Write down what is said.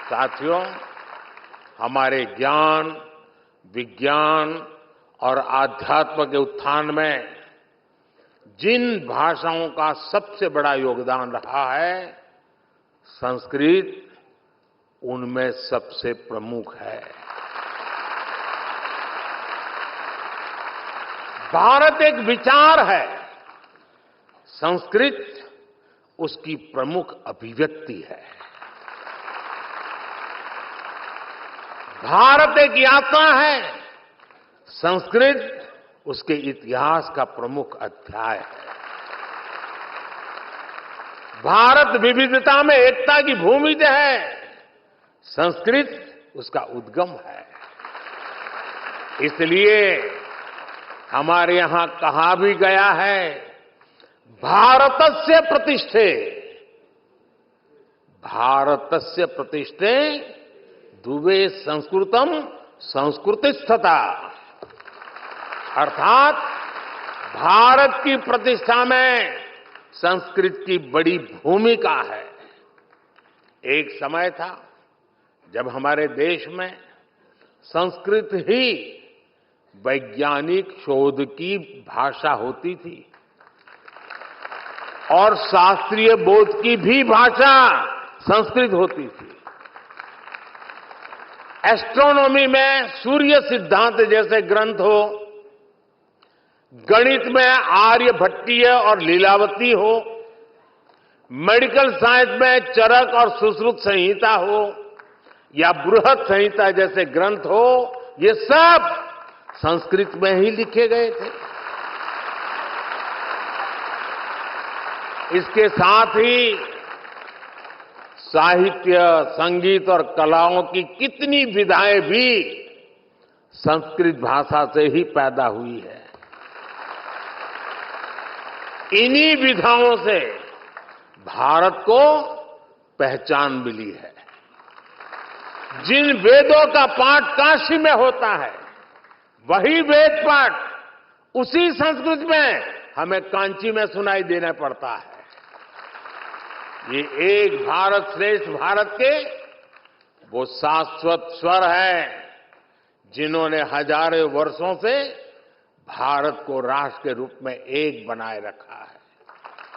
साथियों, हमारे ज्ञान, विज्ञान और आध्यात्म के उत्थान में जिन भाषाओं का सबसे बड़ा योगदान रहा है, संस्कृत उनमें सबसे प्रमुख है। भारत एक विचार है, संस्कृत उसकी प्रमुख अभिव्यक्ति है। भारत एक यात्रा है, संस्कृत उसके इतिहास का प्रमुख अध्याय है। भारत विविधता में एकता की भूमि है, संस्कृत उसका उद्गम है। इसलिए हमारे यहां कहा भी गया है, भारतस्य प्रतिष्ठे, भारतस्य प्रतिष्ठे दुवे संस्कृतम संस्कृतिस्थता, अर्थात भारत की प्रतिष्ठा में संस्कृत की बड़ी भूमिका है। एक समय था जब हमारे देश में संस्कृत ही वैज्ञानिक शोध की भाषा होती थी और शास्त्रीय बोध की भी भाषा संस्कृत होती थी। एस्ट्रोनॉमी में सूर्य सिद्धांत जैसे ग्रंथ हो, गणित में आर्यभट्टीय और लीलावती हो, मेडिकल साइंस में चरक और सुश्रुत संहिता हो या बृहद संहिता जैसे ग्रंथ हो, ये सब संस्कृत में ही लिखे गए थे। इसके साथ ही साहित्य, संगीत और कलाओं की कितनी विधाएं भी संस्कृत भाषा से ही पैदा हुई है। इन्हीं विधाओं से भारत को पहचान मिली है। जिन वेदों का पाठ काशी में होता है, वही वेद पाठ उसी संस्कृत में हमें कांची में सुनाई देना पड़ता है। ये एक भारत श्रेष्ठ भारत के वो शाश्वत स्वर है, जिन्होंने हजारों वर्षों से भारत को राष्ट्र के रूप में एक बनाए रखा है।